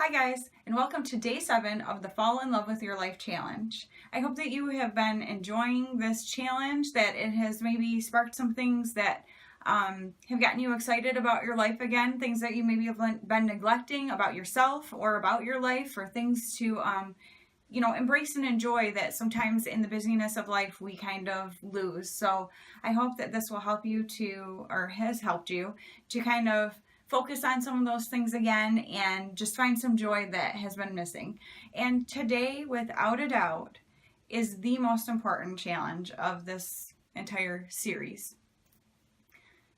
Hi guys, and welcome to day 7 of the Fall in Love with Your Life challenge. I hope that you have been enjoying this challenge, that it has maybe sparked some things that have gotten you excited about your life again, things that you maybe have been neglecting about yourself or about your life, or things to embrace and enjoy that sometimes in the busyness of life we kind of lose. So I hope that this will help you to, or has helped you to kind of focus on some of those things again and just find some joy that has been missing. And today, without a doubt, is the most important challenge of this entire series.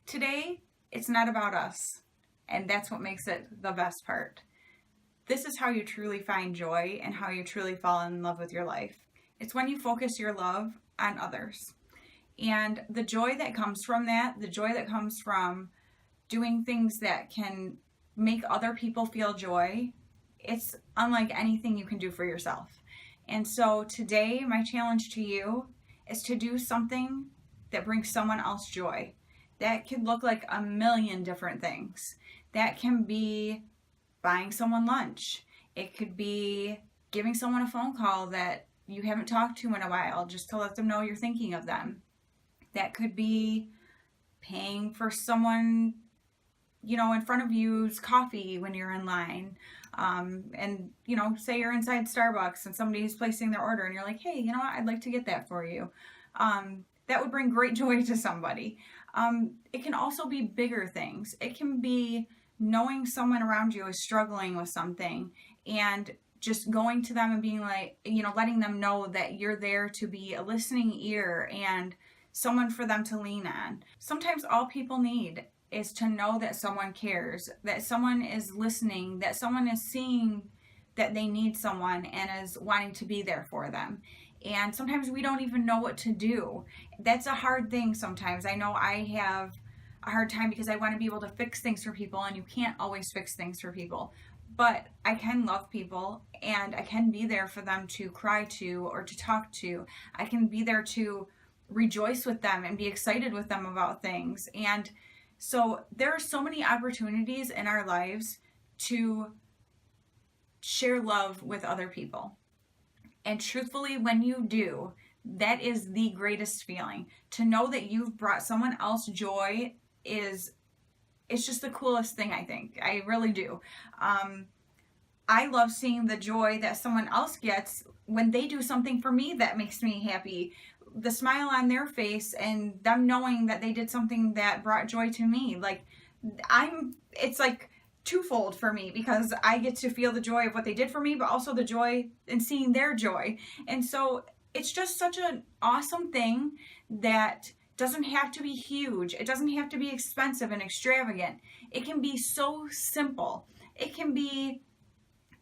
Today, it's not about us, and that's what makes it the best part. This is how you truly find joy and how you truly fall in love with your life. It's when you focus your love on others. And the joy that comes from that, the joy that comes from doing things that can make other people feel joy, it's unlike anything you can do for yourself. And so today, my challenge to you is to do something that brings someone else joy. That could look like a million different things. That can be buying someone lunch. It could be giving someone a phone call that you haven't talked to in a while, just to let them know you're thinking of them. That could be paying for someone in front of you's coffee when you're in line. And say you're inside Starbucks and somebody's placing their order and you're like, hey, you know what, I'd like to get that for you. That would bring great joy to somebody. It can also be bigger things. It can be knowing someone around you is struggling with something and just going to them and being like, letting them know that you're there to be a listening ear and someone for them to lean on. Sometimes all people need is to know that someone cares, that someone is listening, that someone is seeing that they need someone and is wanting to be there for them. And sometimes we don't even know what to do. That's a hard thing sometimes. I know I have a hard time because I want to be able to fix things for people, and you can't always fix things for people. But I can love people, and I can be there for them to cry to or to talk to. I can be there to rejoice with them and be excited with them about things. And so there are so many opportunities in our lives to share love with other people. And truthfully, when you do, that is the greatest feeling. To know that you've brought someone else joy it's just the coolest thing, I think. I really do. I love seeing the joy that someone else gets when they do something for me that makes me happy. The smile on their face and them knowing that they did something that brought joy to me. It's like twofold for me because I get to feel the joy of what they did for me, but also the joy in seeing their joy. And so it's just such an awesome thing that doesn't have to be huge. It doesn't have to be expensive and extravagant. It can be so simple. It can be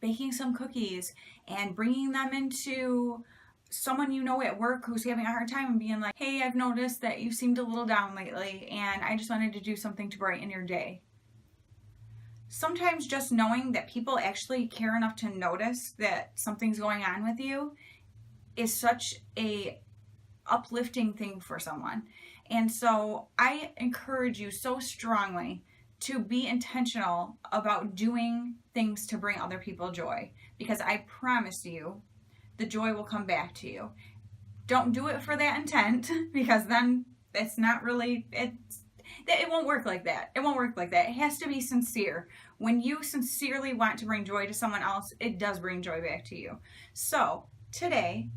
baking some cookies and bringing them into someone at work who's having a hard time and being like, hey, I've noticed that you seemed a little down lately and I just wanted to do something to brighten your day. Sometimes just knowing that people actually care enough to notice that something's going on with you is such a uplifting thing for someone. And so I encourage you so strongly to be intentional about doing things to bring other people joy, because I promise you the joy will come back to you. Don't do it for that intent, because then it's not really, it won't work like that. It won't work like that. It has to be sincere. When you sincerely want to bring joy to someone else, it does bring joy back to you. So today,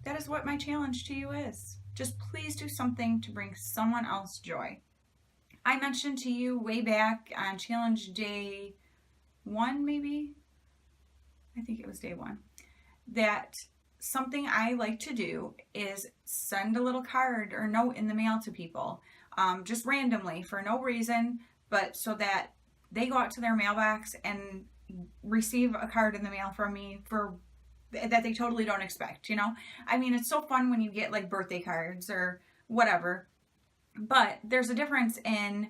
that is what my challenge to you is. Just please do something to bring someone else joy. I mentioned to you way back on challenge day 1, maybe? I think it was day 1. That something I like to do is send a little card or note in the mail to people, just randomly for no reason, but so that they go out to their mailbox and receive a card in the mail from me that they totally don't expect, I mean, it's so fun when you get like birthday cards or whatever, but there's a difference in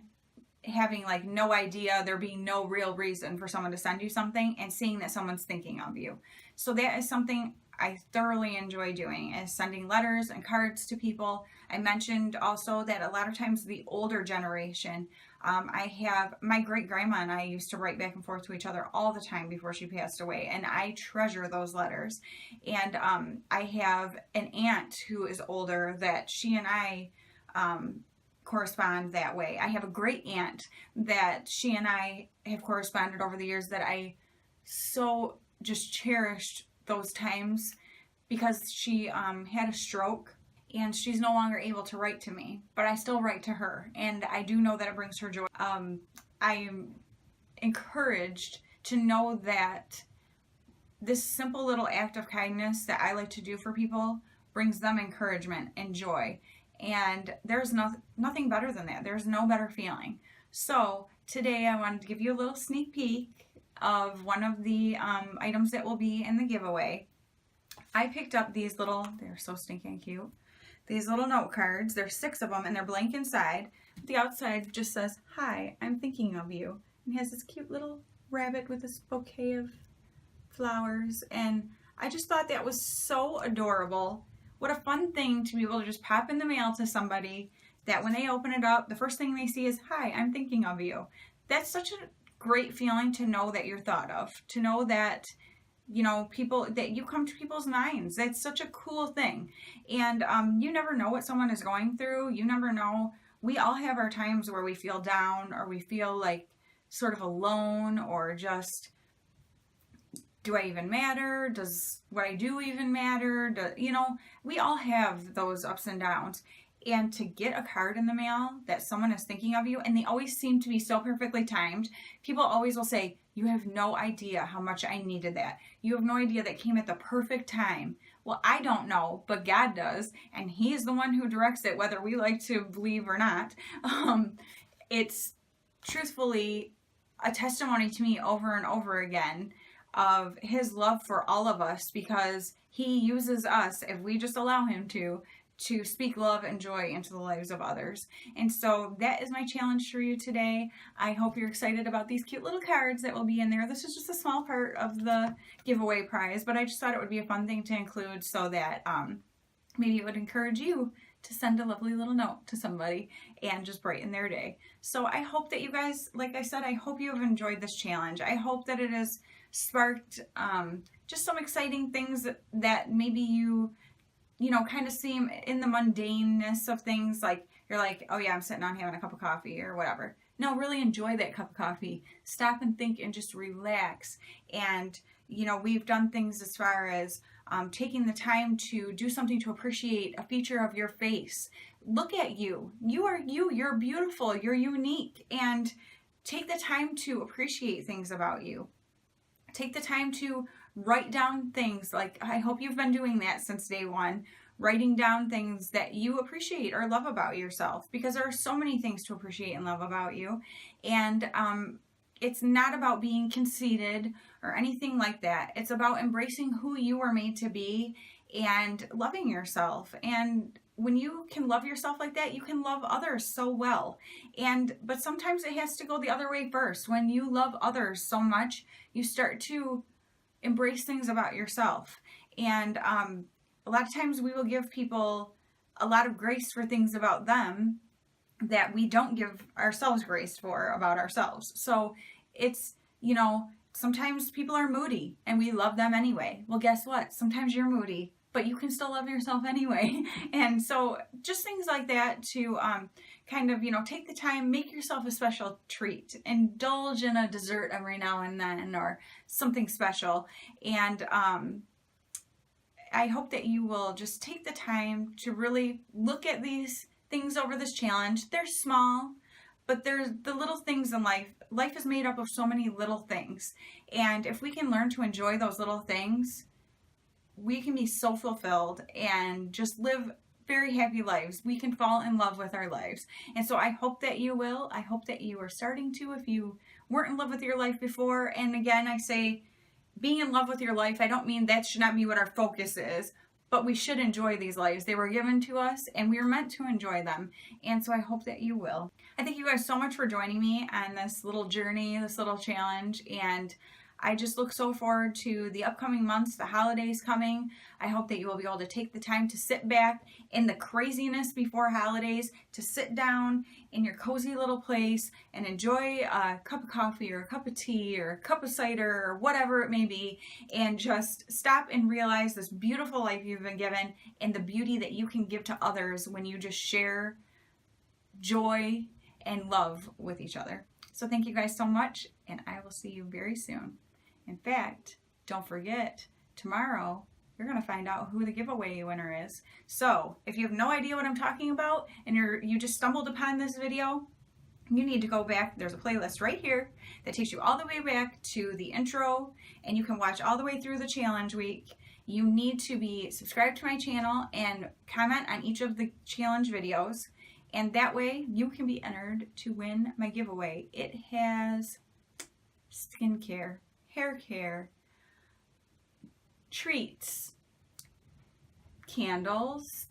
having like no idea, there being no real reason for someone to send you something, and seeing that someone's thinking of you. So that is something I thoroughly enjoy doing is sending letters and cards to people. I mentioned also that a lot of times the older generation, I have my great grandma and I used to write back and forth to each other all the time before she passed away, and I treasure those letters. And I have an aunt who is older that she and I correspond that way. I have a great aunt that she and I have corresponded over the years that I so just cherished those times because she had a stroke and she's no longer able to write to me, but I still write to her, and I do know that it brings her joy. I am encouraged to know that this simple little act of kindness that I like to do for people brings them encouragement and joy, and there's nothing better than that. There's no better feeling. So today I wanted to give you a little sneak peek of one of the items that will be in the giveaway. I picked up these little, they're so stinking cute, these little note cards. There's 6 of them and they're blank inside. The outside just says, "Hi, I'm thinking of you." And has this cute little rabbit with this bouquet of flowers. And I just thought that was so adorable. What a fun thing to be able to just pop in the mail to somebody that when they open it up, the first thing they see is, "Hi, I'm thinking of you." That's such a great feeling to know that you're thought of, to know that, you know, people, that you come to people's minds. That's such a cool thing. And you never know what someone is going through. You never know. We all have our times where we feel down or we feel like sort of alone, or just, do I even matter? Does what I do even matter? You know, we all have those ups and downs. And to get a card in the mail that someone is thinking of you, and they always seem to be so perfectly timed. People always will say, "You have no idea how much I needed that. You have no idea that came at the perfect time." Well, I don't know, but God does, and He is the one who directs it, whether we like to believe or not. It's truthfully a testimony to me over and over again of His love for all of us, because He uses us, if we just allow Him to speak love and joy into the lives of others. And so that is my challenge for you today. I hope you're excited about these cute little cards that will be in there. This is just a small part of the giveaway prize, but I just thought it would be a fun thing to include so that maybe it would encourage you to send a lovely little note to somebody and just brighten their day. So I hope that you guys, like I said, I hope you have enjoyed this challenge. I hope that it has sparked just some exciting things that maybe you know, kind of seem in the mundaneness of things. Like, you're like, "Oh yeah, I'm sitting on having a cup of coffee," or whatever. No, really enjoy that cup of coffee. Stop and think and just relax. And, you know, we've done things as far as taking the time to do something to appreciate a feature of your face. Look at you. You are you. You're beautiful. You're unique. And take the time to appreciate things about you. Take the time to write down things. Like, I hope you've been doing that since day one, writing down things that you appreciate or love about yourself, because there are so many things to appreciate and love about you. And it's not about being conceited or anything like that. It's about embracing who you are made to be and loving yourself. And when you can love yourself like that, you can love others so well. But sometimes it has to go the other way first. When you love others so much, you start to embrace things about yourself. And a lot of times we will give people a lot of grace for things about them that we don't give ourselves grace for about ourselves. So it's, you know, sometimes people are moody and we love them anyway. Well, guess what? Sometimes you're moody, but you can still love yourself anyway. And so just things like that to kind of, you know, take the time, make yourself a special treat, indulge in a dessert every now and then or something special. And I hope that you will just take the time to really look at these things over this challenge. They're small, but there's the little things in life. Life is made up of so many little things. And if we can learn to enjoy those little things, we can be so fulfilled and just live very happy lives. We can fall in love with our lives. And so I hope that you will. I hope that you are starting to, if you weren't in love with your life before. And again, I say being in love with your life, I don't mean that should not be what our focus is, but we should enjoy these lives. They were given to us and we are meant to enjoy them. And so I hope that you will. I thank you guys so much for joining me on this little journey, this little challenge. And I just look so forward to the upcoming months, the holidays coming. I hope that you will be able to take the time to sit back in the craziness before holidays, to sit down in your cozy little place and enjoy a cup of coffee or a cup of tea or a cup of cider or whatever it may be, and just stop and realize this beautiful life you've been given and the beauty that you can give to others when you just share joy and love with each other. So thank you guys so much, and I will see you very soon. In fact, don't forget, tomorrow you're going to find out who the giveaway winner is. So if you have no idea what I'm talking about and you just stumbled upon this video, you need to go back. There's a playlist right here that takes you all the way back to the intro, and you can watch all the way through the challenge week. You need to be subscribed to my channel and comment on each of the challenge videos, and that way you can be entered to win my giveaway. It has skincare, hair care, treats, candles.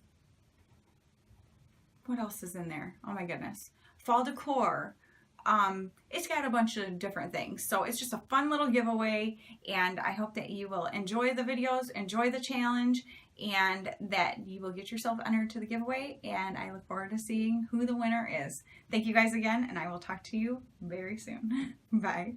What else is in there? Oh my goodness. Fall decor. It's got a bunch of different things. So it's just a fun little giveaway, and I hope that you will enjoy the videos, enjoy the challenge, and that you will get yourself entered to the giveaway, and I look forward to seeing who the winner is. Thank you guys again, and I will talk to you very soon. Bye.